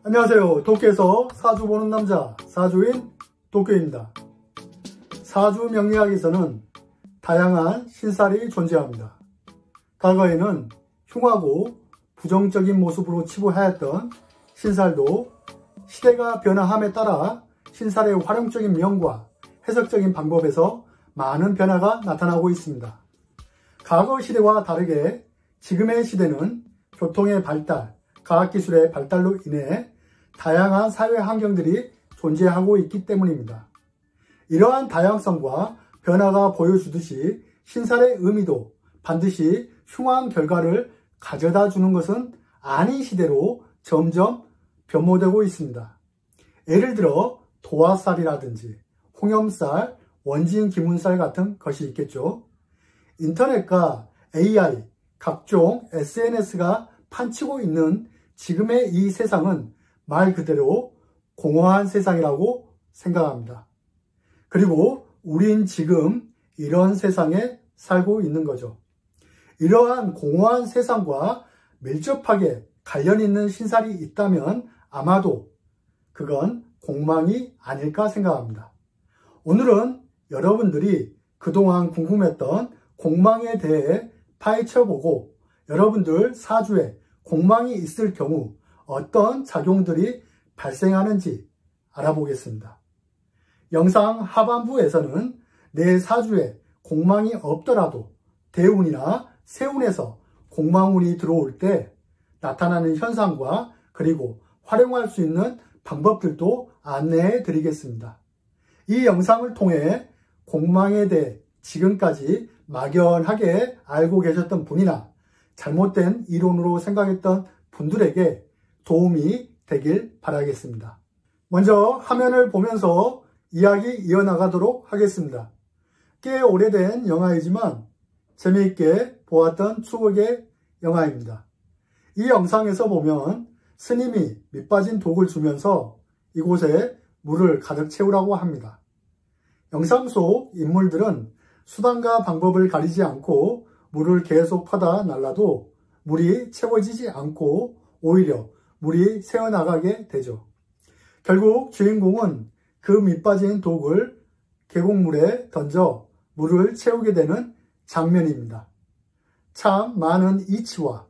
안녕하세요. 도쿄에서 사주 보는 남자 사주인 도쿄입니다. 사주 명리학에서는 다양한 신살이 존재합니다. 과거에는 흉하고 부정적인 모습으로 치부하였던 신살도 시대가 변화함에 따라 신살의 활용적인 면과 해석적인 방법에서 많은 변화가 나타나고 있습니다. 과거 시대와 다르게 지금의 시대는 교통의 발달, 과학기술의 발달로 인해 다양한 사회 환경들이 존재하고 있기 때문입니다. 이러한 다양성과 변화가 보여주듯이 신살의 의미도 반드시 흉한 결과를 가져다 주는 것은 아닌 시대로 점점 변모되고 있습니다. 예를 들어 도화살이라든지 홍염살, 원진 기문살 같은 것이 있겠죠. 인터넷과 AI, 각종 SNS가 판치고 있는 지금의 이 세상은 말 그대로 공허한 세상이라고 생각합니다. 그리고 우린 지금 이런 세상에 살고 있는 거죠. 이러한 공허한 세상과 밀접하게 관련 있는 신살이 있다면 아마도 그건 공망이 아닐까 생각합니다. 오늘은 여러분들이 그동안 궁금했던 공망에 대해 파헤쳐보고 여러분들 사주에 공망이 있을 경우 어떤 작용들이 발생하는지 알아보겠습니다. 영상 하반부에서는 내 사주에 공망이 없더라도 대운이나 세운에서 공망운이 들어올 때 나타나는 현상과 그리고 활용할 수 있는 방법들도 안내해 드리겠습니다. 이 영상을 통해 공망에 대해 지금까지 막연하게 알고 계셨던 분이나 잘못된 이론으로 생각했던 분들에게 도움이 되길 바라겠습니다. 먼저 화면을 보면서 이야기 이어나가도록 하겠습니다. 꽤 오래된 영화이지만 재미있게 보았던 추억의 영화입니다. 이 영상에서 보면 스님이 밑빠진 독을 주면서 이곳에 물을 가득 채우라고 합니다. 영상 속 인물들은 수단과 방법을 가리지 않고 물을 계속 퍼다 날라도 물이 채워지지 않고 오히려 물이 새어나가게 되죠. 결국 주인공은 그 밑빠진 독을 계곡물에 던져 물을 채우게 되는 장면입니다. 참 많은 이치와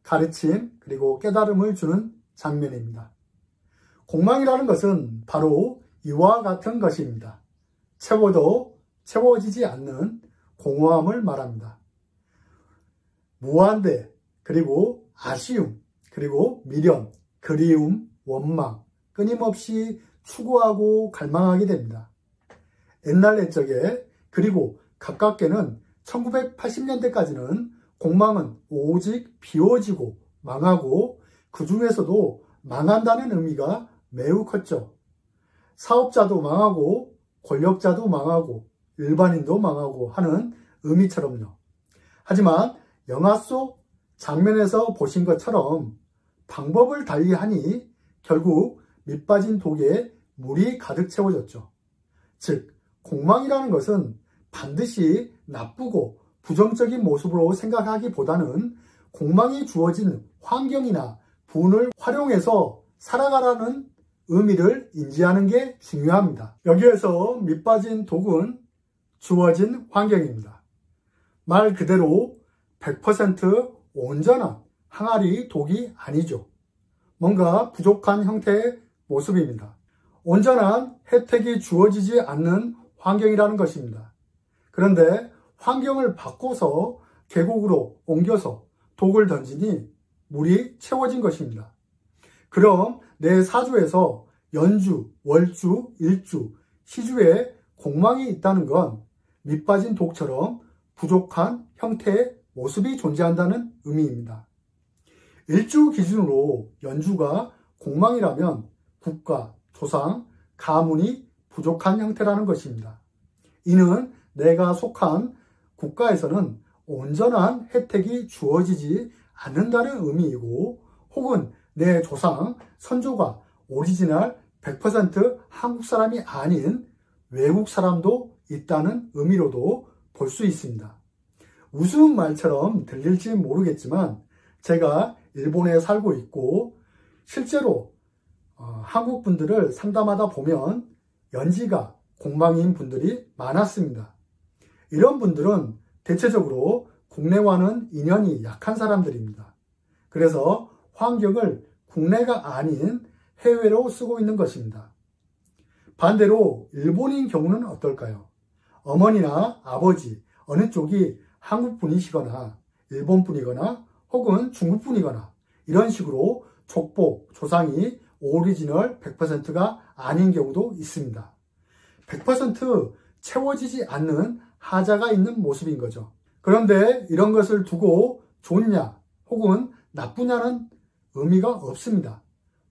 가르침 그리고 깨달음을 주는 장면입니다. 공망이라는 것은 바로 이와 같은 것입니다. 채워도 채워지지 않는 공허함을 말합니다. 무한대, 그리고 아쉬움, 그리고 미련, 그리움, 원망, 끊임없이 추구하고 갈망하게 됩니다. 옛날 옛적에 그리고 가깝게는 1980년대까지는 공망은 오직 비워지고 망하고 그 중에서도 망한다는 의미가 매우 컸죠. 사업자도 망하고 권력자도 망하고 일반인도 망하고 하는 의미처럼요. 하지만 영화 속 장면에서 보신 것처럼 방법을 달리하니 결국 밑빠진 독에 물이 가득 채워졌죠. 즉 공망이라는 것은 반드시 나쁘고 부정적인 모습으로 생각하기보다는 공망이 주어진 환경이나 분을 활용해서 살아가라는 의미를 인지하는 게 중요합니다. 여기에서 밑빠진 독은 주어진 환경입니다. 말 그대로 100% 온전한 항아리 독이 아니죠. 뭔가 부족한 형태의 모습입니다. 온전한 혜택이 주어지지 않는 환경이라는 것입니다. 그런데 환경을 바꿔서 계곡으로 옮겨서 독을 던지니 물이 채워진 것입니다. 그럼 내 사주에서 연주, 월주, 일주, 시주에 공망이 있다는 건 밑빠진 독처럼 부족한 형태의 모습이 존재한다는 의미입니다. 일주 기준으로 연주가 공망이라면 국가, 조상, 가문이 부족한 형태라는 것입니다. 이는 내가 속한 국가에서는 온전한 혜택이 주어지지 않는다는 의미이고 혹은 내 조상, 선조가 오리지널 100% 한국 사람이 아닌 외국 사람도 있다는 의미로도 볼 수 있습니다. 우스운 말처럼 들릴지 모르겠지만 제가 일본에 살고 있고 실제로 한국 분들을 상담하다 보면 연지가 공망인 분들이 많았습니다. 이런 분들은 대체적으로 국내와는 인연이 약한 사람들입니다. 그래서 환경을 국내가 아닌 해외로 쓰고 있는 것입니다. 반대로 일본인 경우는 어떨까요? 어머니나 아버지 어느 쪽이 한국 분이시거나 일본 분이거나 혹은 중국 분이거나 이런 식으로 족보, 조상이 오리지널 100%가 아닌 경우도 있습니다. 100% 채워지지 않는 하자가 있는 모습인 거죠. 그런데 이런 것을 두고 좋냐 혹은 나쁘냐는 의미가 없습니다.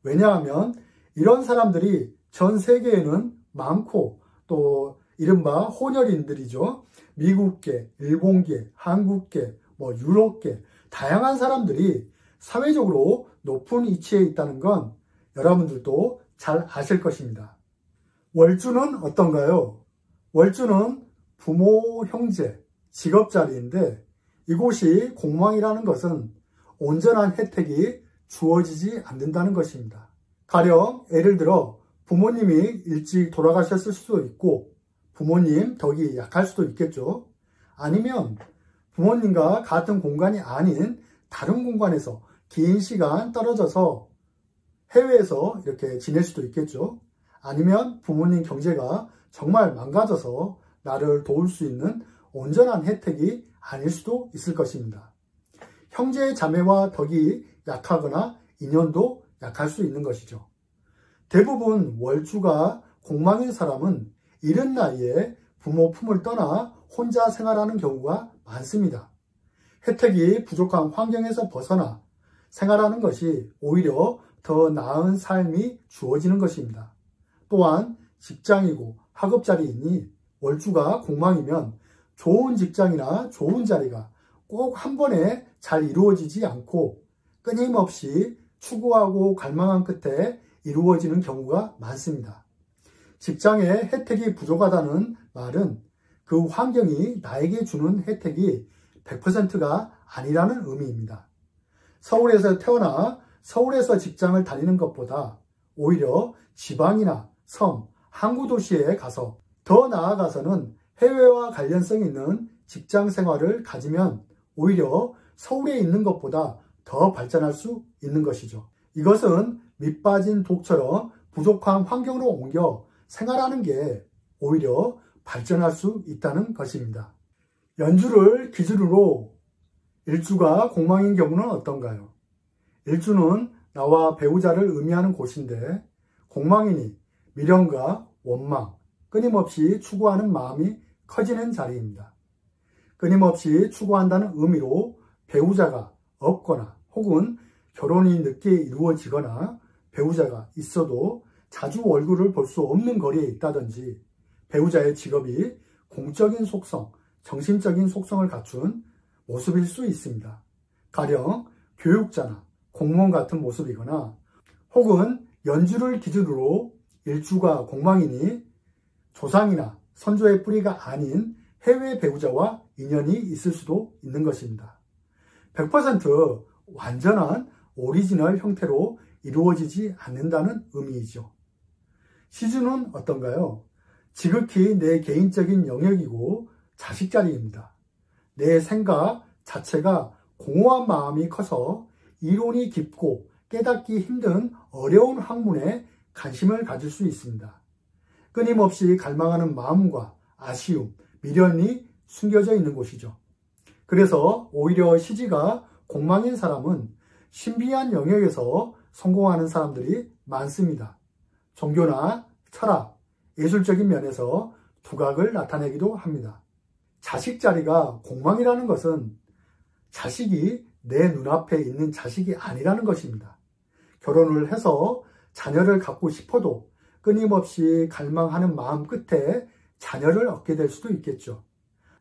왜냐하면 이런 사람들이 전 세계에는 많고 또 이른바 혼혈인들이죠. 미국계, 일본계, 한국계, 유럽계 다양한 사람들이 사회적으로 높은 위치에 있다는 건 여러분들도 잘 아실 것입니다. 월주는 어떤가요? 월주는 부모, 형제, 직업 자리인데 이곳이 공망이라는 것은 온전한 혜택이 주어지지 않는다는 것입니다. 가령 예를 들어 부모님이 일찍 돌아가셨을 수도 있고 부모님 덕이 약할 수도 있겠죠. 아니면 부모님과 같은 공간이 아닌 다른 공간에서 긴 시간 떨어져서 해외에서 이렇게 지낼 수도 있겠죠. 아니면 부모님 경제가 정말 망가져서 나를 도울 수 있는 온전한 혜택이 아닐 수도 있을 것입니다. 형제 자매와 덕이 약하거나 인연도 약할 수 있는 것이죠. 대부분 월주가 공망인 사람은 이른 나이에 부모 품을 떠나 혼자 생활하는 경우가 많습니다. 혜택이 부족한 환경에서 벗어나 생활하는 것이 오히려 더 나은 삶이 주어지는 것입니다. 또한 직장이고 학업 자리이니 월주가 공망이면 좋은 직장이나 좋은 자리가 꼭 한 번에 잘 이루어지지 않고 끊임없이 추구하고 갈망한 끝에 이루어지는 경우가 많습니다. 직장에 혜택이 부족하다는 말은 그 환경이 나에게 주는 혜택이 100%가 아니라는 의미입니다. 서울에서 태어나 서울에서 직장을 다니는 것보다 오히려 지방이나 섬, 항구 도시에 가서 더 나아가서는 해외와 관련성 있는 직장 생활을 가지면 오히려 서울에 있는 것보다 더 발전할 수 있는 것이죠. 이것은 밑빠진 독처럼 부족한 환경으로 옮겨 생활하는 게 오히려 발전할 수 있다는 것입니다. 연주를 기준으로 일주가 공망인 경우는 어떤가요? 일주는 나와 배우자를 의미하는 곳인데 공망이니 미련과 원망, 끊임없이 추구하는 마음이 커지는 자리입니다. 끊임없이 추구한다는 의미로 배우자가 없거나 혹은 결혼이 늦게 이루어지거나 배우자가 있어도 자주 얼굴을 볼 수 없는 거리에 있다든지 배우자의 직업이 공적인 속성, 정신적인 속성을 갖춘 모습일 수 있습니다. 가령 교육자나 공무원 같은 모습이거나 혹은 연주를 기준으로 일주가 공망이니 조상이나 선조의 뿌리가 아닌 해외 배우자와 인연이 있을 수도 있는 것입니다. 100% 완전한 오리지널 형태로 이루어지지 않는다는 의미이죠. 시주는 어떤가요? 지극히 내 개인적인 영역이고 자식 자리입니다. 내 생각 자체가 공허한 마음이 커서 이론이 깊고 깨닫기 힘든 어려운 학문에 관심을 가질 수 있습니다. 끊임없이 갈망하는 마음과 아쉬움, 미련이 숨겨져 있는 곳이죠. 그래서 오히려 시지가 공망인 사람은 신비한 영역에서 성공하는 사람들이 많습니다. 종교나 철학, 예술적인 면에서 두각을 나타내기도 합니다. 자식 자리가 공망이라는 것은 자식이 내 눈앞에 있는 자식이 아니라는 것입니다. 결혼을 해서 자녀를 갖고 싶어도 끊임없이 갈망하는 마음 끝에 자녀를 얻게 될 수도 있겠죠.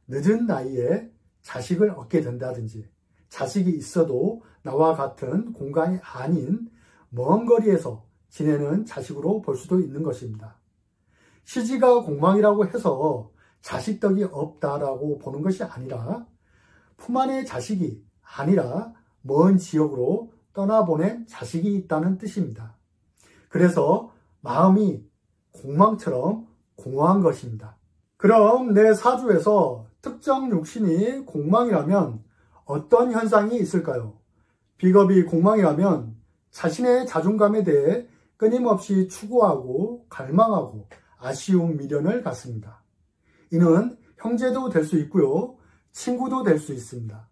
늦은 나이에 자식을 얻게 된다든지 자식이 있어도 나와 같은 공간이 아닌 먼 거리에서 지내는 자식으로 볼 수도 있는 것입니다. 시지가 공망이라고 해서 자식덕이 없다라고 보는 것이 아니라 품 안의 자식이 아니라 먼 지역으로 떠나보낸 자식이 있다는 뜻입니다. 그래서 마음이 공망처럼 공허한 것입니다. 그럼 내 사주에서 특정 육신이 공망이라면 어떤 현상이 있을까요? 비겁이 공망이라면 자신의 자존감에 대해 끊임없이 추구하고 갈망하고 아쉬운 미련을 갖습니다. 이는 형제도 될 수 있고요, 친구도 될 수 있습니다.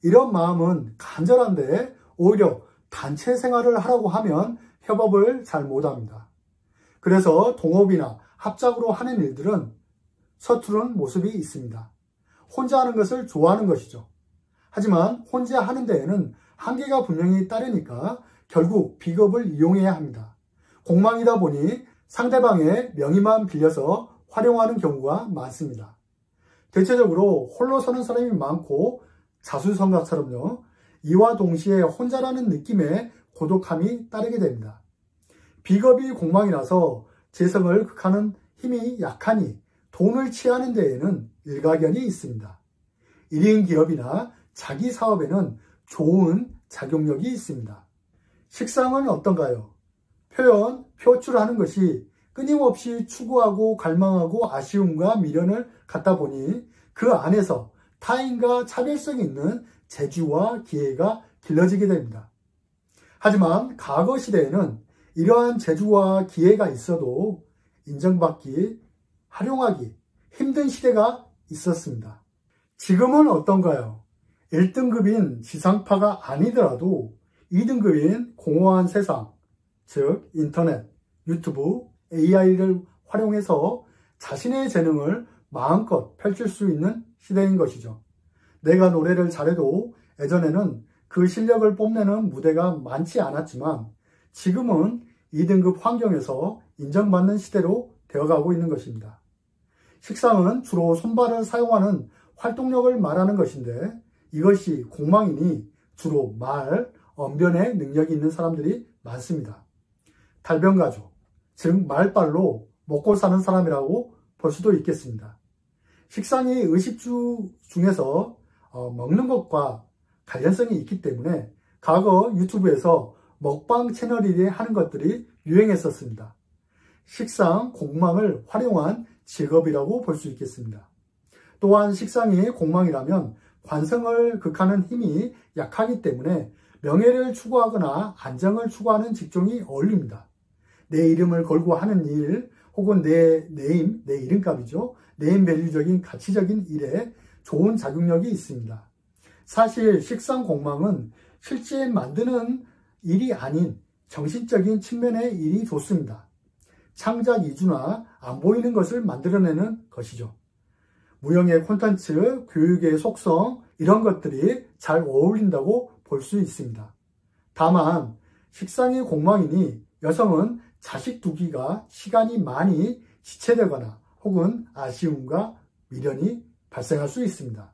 이런 마음은 간절한데 오히려 단체 생활을 하라고 하면 협업을 잘 못합니다. 그래서 동업이나 합작으로 하는 일들은 서투른 모습이 있습니다. 혼자 하는 것을 좋아하는 것이죠. 하지만 혼자 하는 데에는 한계가 분명히 따르니까 결국 비겁을 이용해야 합니다. 공망이다 보니 상대방의 명의만 빌려서 활용하는 경우가 많습니다. 대체적으로 홀로 서는 사람이 많고 자수성가처럼요, 이와 동시에 혼자라는 느낌의 고독함이 따르게 됩니다. 비겁이 공망이라서 재성을 극하는 힘이 약하니 돈을 취하는 데에는 일가견이 있습니다. 1인 기업이나 자기 사업에는 좋은 작용력이 있습니다. 식상은 어떤가요? 표출하는 것이 끊임없이 추구하고 갈망하고 아쉬움과 미련을 갖다 보니 그 안에서 타인과 차별성이 있는 재주와 기회가 길러지게 됩니다. 하지만 과거 시대에는 이러한 재주와 기회가 있어도 인정받기, 활용하기 힘든 시대가 있었습니다. 지금은 어떤가요? 1등급인 지상파가 아니더라도 2등급인 공허한 세상, 즉 인터넷, 유튜브, AI를 활용해서 자신의 재능을 마음껏 펼칠 수 있는 시대인 것이죠. 내가 노래를 잘해도 예전에는 그 실력을 뽐내는 무대가 많지 않았지만 지금은 2등급 환경에서 인정받는 시대로 되어가고 있는 것입니다. 식상은 주로 손발을 사용하는 활동력을 말하는 것인데 이것이 공망이니 주로 말, 언변의 능력이 있는 사람들이 많습니다. 달변가족, 즉 말발로 먹고 사는 사람이라고 볼 수도 있겠습니다. 식상이 의식주 중에서 먹는 것과 관련성이 있기 때문에 과거 유튜브에서 먹방 채널이 하는 것들이 유행했었습니다. 식상, 공망을 활용한 직업이라고 볼 수 있겠습니다. 또한 식상이 공망이라면 관성을 극하는 힘이 약하기 때문에 명예를 추구하거나 안정을 추구하는 직종이 어울립니다. 내 이름을 걸고 하는 일 혹은 내 이름값이죠. 네임밸류적인 가치적인 일에 좋은 작용력이 있습니다. 사실 식상 공망은 실제 만드는 일이 아닌 정신적인 측면의 일이 좋습니다. 창작 이주나 안 보이는 것을 만들어내는 것이죠. 무형의 콘텐츠, 교육의 속성 이런 것들이 잘 어울린다고 볼 수 있습니다. 다만 식상이 공망이니 여성은 자식 두기가 시간이 많이 지체되거나 혹은 아쉬움과 미련이 발생할 수 있습니다.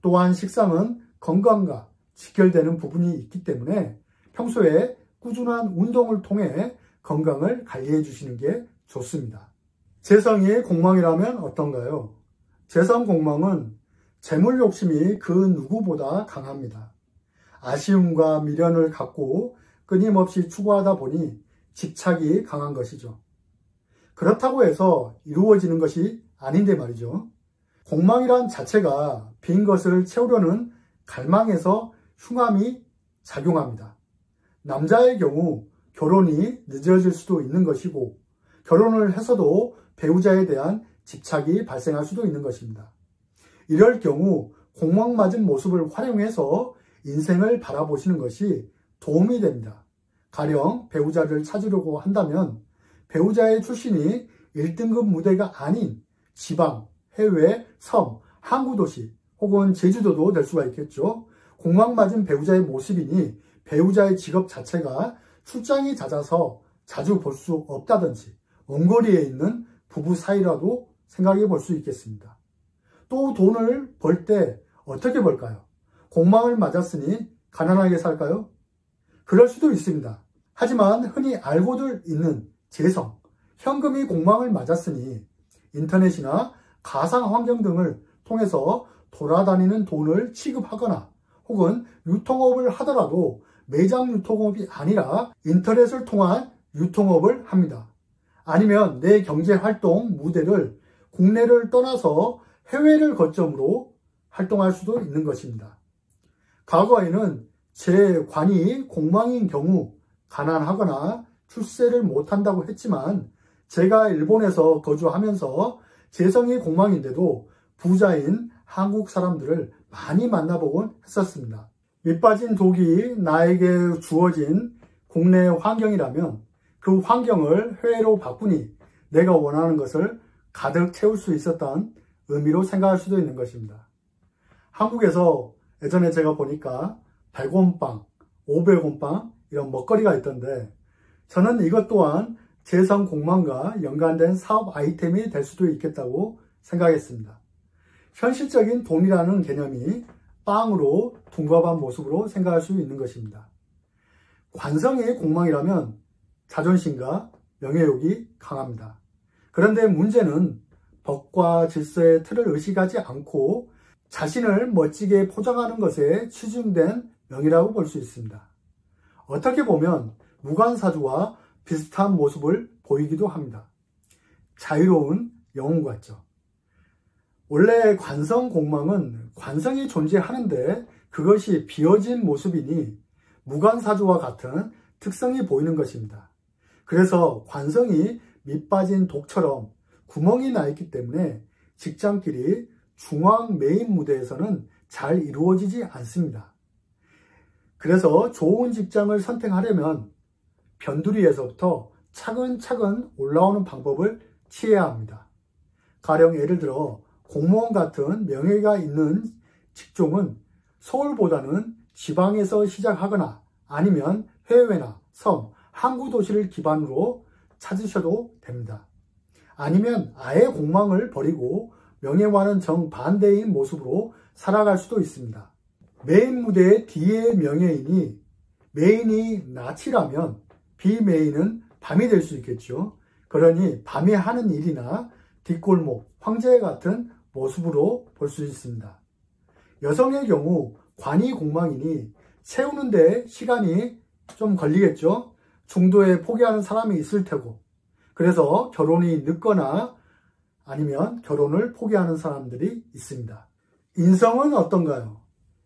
또한 식상은 건강과 직결되는 부분이 있기 때문에 평소에 꾸준한 운동을 통해 건강을 관리해 주시는 게 좋습니다. 재성이 공망이라면 어떤가요? 재성 공망은 재물 욕심이 그 누구보다 강합니다. 아쉬움과 미련을 갖고 끊임없이 추구하다 보니 집착이 강한 것이죠. 그렇다고 해서 이루어지는 것이 아닌데 말이죠. 공망이란 자체가 빈 것을 채우려는 갈망에서 흉함이 작용합니다. 남자의 경우 결혼이 늦어질 수도 있는 것이고 결혼을 해서도 배우자에 대한 집착이 발생할 수도 있는 것입니다. 이럴 경우 공망맞은 모습을 활용해서 인생을 바라보시는 것이 도움이 됩니다. 가령 배우자를 찾으려고 한다면 배우자의 출신이 1등급 무대가 아닌 지방, 해외, 섬, 항구도시 혹은 제주도도 될 수가 있겠죠. 공망맞은 배우자의 모습이니 배우자의 직업 자체가 출장이 잦아서 자주 볼 수 없다든지 먼거리에 있는 부부 사이라도 생각해 볼 수 있겠습니다. 또 돈을 벌 때 어떻게 벌까요? 공망을 맞았으니 가난하게 살까요? 그럴 수도 있습니다. 하지만 흔히 알고들 있는 재성, 현금이 공망을 맞았으니 인터넷이나 가상환경 등을 통해서 돌아다니는 돈을 취급하거나 혹은 유통업을 하더라도 매장 유통업이 아니라 인터넷을 통한 유통업을 합니다. 아니면 내 경제활동 무대를 국내를 떠나서 해외를 거점으로 활동할 수도 있는 것입니다. 과거에는 제 관이 공망인 경우 가난하거나 출세를 못한다고 했지만 제가 일본에서 거주하면서 재성이 공망인데도 부자인 한국 사람들을 많이 만나보곤 했었습니다. 밑빠진 독이 나에게 주어진 국내 환경이라면 그 환경을 해외로 바꾸니 내가 원하는 것을 가득 채울 수 있었던 의미로 생각할 수도 있는 것입니다. 한국에서 예전에 제가 보니까 100원빵, 500원빵 이런 먹거리가 있던데 저는 이것 또한 재성 공망과 연관된 사업 아이템이 될 수도 있겠다고 생각했습니다. 현실적인 돈이라는 개념이 빵으로 둔갑한 모습으로 생각할 수 있는 것입니다. 관성의 공망이라면 자존심과 명예욕이 강합니다. 그런데 문제는 법과 질서의 틀을 의식하지 않고 자신을 멋지게 포장하는 것에 치중된 명이라고 볼 수 있습니다. 어떻게 보면 무관사주와 비슷한 모습을 보이기도 합니다. 자유로운 영혼 같죠. 원래 관성 공망은 관성이 존재하는데 그것이 비어진 모습이니 무관사주와 같은 특성이 보이는 것입니다. 그래서 관성이 밑빠진 독처럼 구멍이 나 있기 때문에 직장끼리 중앙 메인 무대에서는 잘 이루어지지 않습니다. 그래서 좋은 직장을 선택하려면 변두리에서부터 차근차근 올라오는 방법을 취해야 합니다. 가령 예를 들어 공무원 같은 명예가 있는 직종은 서울보다는 지방에서 시작하거나 아니면 해외나 섬, 항구 도시를 기반으로 찾으셔도 됩니다. 아니면 아예 공망을 버리고 명예와는 정반대인 모습으로 살아갈 수도 있습니다. 메인 무대의 뒤의 명예인이 메인이 낮이라면 비메인은 밤이 될 수 있겠죠. 그러니 밤에 하는 일이나 뒷골목, 황제 같은 모습으로 볼 수 있습니다. 여성의 경우 관이 공망이니 채우는 데 시간이 좀 걸리겠죠. 중도에 포기하는 사람이 있을 테고 그래서 결혼이 늦거나 아니면 결혼을 포기하는 사람들이 있습니다. 인성은 어떤가요?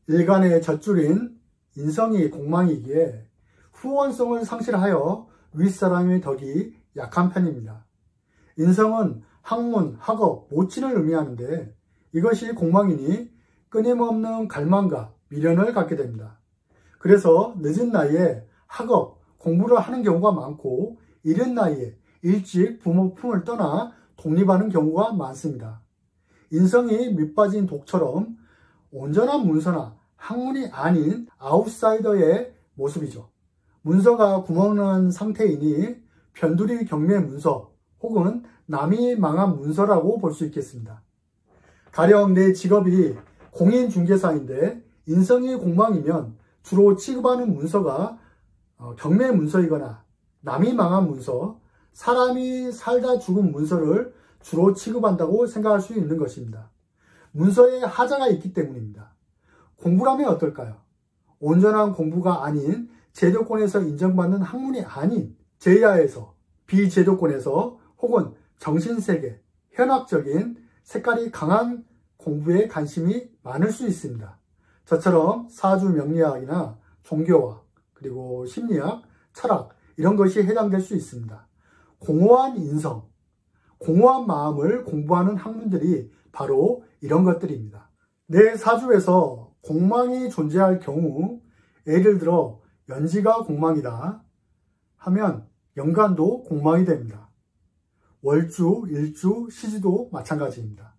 일간의 젖줄인 인성이 공망이기에 후원성을 상실하여 윗사람의 덕이 약한 편입니다. 인성은 학문, 학업, 모친을 의미하는데 이것이 공망이니 끊임없는 갈망과 미련을 갖게 됩니다. 그래서 늦은 나이에 학업, 공부를 하는 경우가 많고 이른 나이에 일찍 부모 품을 떠나 독립하는 경우가 많습니다. 인성이 밑빠진 독처럼 온전한 문서나 학문이 아닌 아웃사이더의 모습이죠. 문서가 구멍난 상태이니 변두리 경매 문서 혹은 남이 망한 문서라고 볼 수 있겠습니다. 가령 내 직업이 공인중개사인데 인성이 공망이면 주로 취급하는 문서가 경매 문서이거나 남이 망한 문서, 사람이 살다 죽은 문서를 주로 취급한다고 생각할 수 있는 것입니다. 문서에 하자가 있기 때문입니다. 공부라면 어떨까요? 온전한 공부가 아닌 제도권에서 인정받는 학문이 아닌 제야에서 비제도권에서 혹은 정신세계, 현학적인 색깔이 강한 공부에 관심이 많을 수 있습니다. 저처럼 사주 명리학이나 종교학, 그리고 심리학, 철학 이런 것이 해당될 수 있습니다. 공허한 인성, 공허한 마음을 공부하는 학문들이 바로 이런 것들입니다. 내 사주에서 공망이 존재할 경우 예를 들어 연지가 공망이다 하면 연간도 공망이 됩니다. 월주, 일주, 시지도 마찬가지입니다.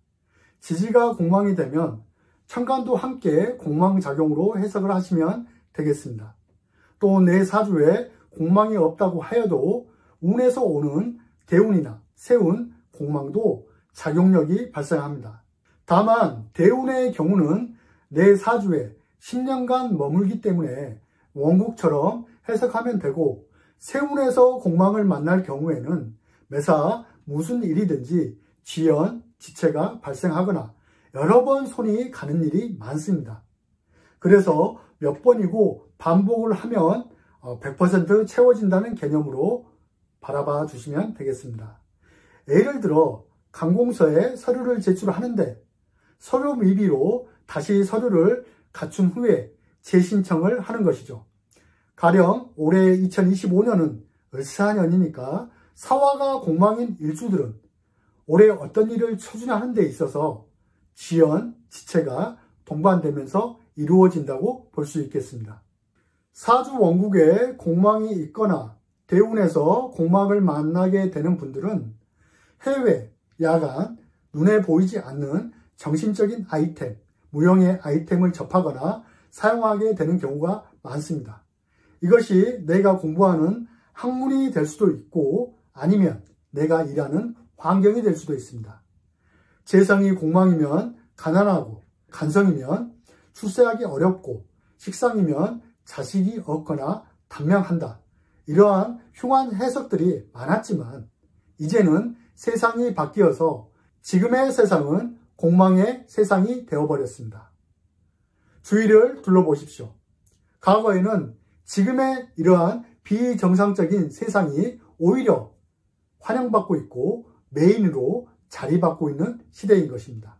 지지가 공망이 되면 천간도 함께 공망작용으로 해석을 하시면 되겠습니다. 또 내 사주에 공망이 없다고 하여도 운에서 오는 대운이나 세운, 공망도 작용력이 발생합니다. 다만 대운의 경우는 내 사주에 10년간 머물기 때문에 원국처럼 해석하면 되고 세운에서 공망을 만날 경우에는 매사 무슨 일이든지 지연, 지체가 발생하거나 여러 번 손이 가는 일이 많습니다. 그래서 몇 번이고 반복을 하면 100% 채워진다는 개념으로 바라봐 주시면 되겠습니다. 예를 들어 관공서에 서류를 제출하는데 서류 미비로 다시 서류를 갖춘 후에 재신청을 하는 것이죠. 가령 올해 2025년은 을사년이니까 사화가 공망인 일주들은 올해 어떤 일을 추진하는 데 있어서 지연, 지체가 동반되면서 이루어진다고 볼 수 있겠습니다. 사주 원국에 공망이 있거나 대운에서 공망을 만나게 되는 분들은 해외, 야간, 눈에 보이지 않는 정신적인 아이템, 무형의 아이템을 접하거나 사용하게 되는 경우가 많습니다. 이것이 내가 공부하는 학문이 될 수도 있고 아니면 내가 일하는 환경이 될 수도 있습니다. 재성이 공망이면 가난하고 간성이면 출세하기 어렵고 식상이면 자식이 없거나 단명한다. 이러한 흉한 해석들이 많았지만 이제는 세상이 바뀌어서 지금의 세상은 공망의 세상이 되어버렸습니다. 주위를 둘러보십시오. 과거에는 지금의 이러한 비정상적인 세상이 오히려 환영받고 있고 메인으로 자리받고 있는 시대인 것입니다.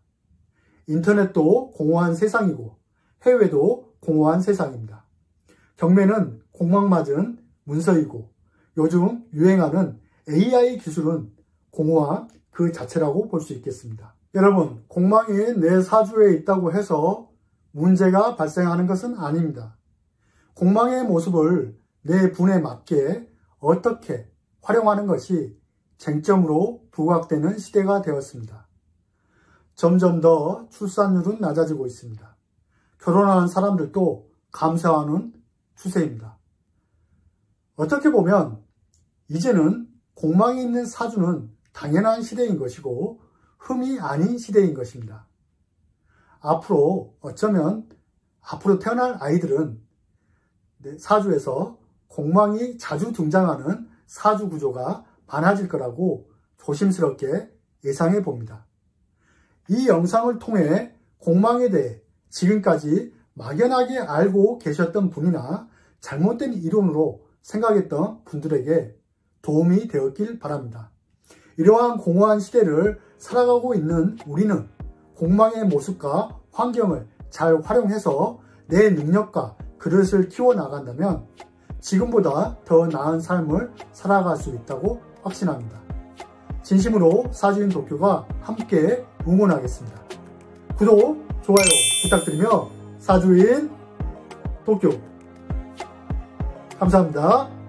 인터넷도 공허한 세상이고 해외도 공허한 세상입니다. 경매는 공망맞은 문서이고 요즘 유행하는 AI 기술은 공허함 그 자체라고 볼 수 있겠습니다. 여러분, 공망이 내 사주에 있다고 해서 문제가 발생하는 것은 아닙니다. 공망의 모습을 내 분에 맞게 어떻게 활용하는 것이 쟁점으로 부각되는 시대가 되었습니다. 점점 더 출산율은 낮아지고 있습니다. 결혼하는 사람들도 감소하는 추세입니다. 어떻게 보면 이제는 공망이 있는 사주는 당연한 시대인 것이고 흠이 아닌 시대인 것입니다. 앞으로 어쩌면 앞으로 태어날 아이들은 사주에서 공망이 자주 등장하는 사주 구조가 많아질 거라고 조심스럽게 예상해 봅니다. 이 영상을 통해 공망에 대해 지금까지 막연하게 알고 계셨던 분이나 잘못된 이론으로 생각했던 분들에게 도움이 되었길 바랍니다. 이러한 공허한 시대를 살아가고 있는 우리는 공망의 모습과 환경을 잘 활용해서 내 능력과 그릇을 키워나간다면 지금보다 더 나은 삶을 살아갈 수 있다고 확신합니다. 진심으로 사주인 도쿄가 함께 응원하겠습니다. 구독, 좋아요 부탁드리며 사주인 도쿄 감사합니다.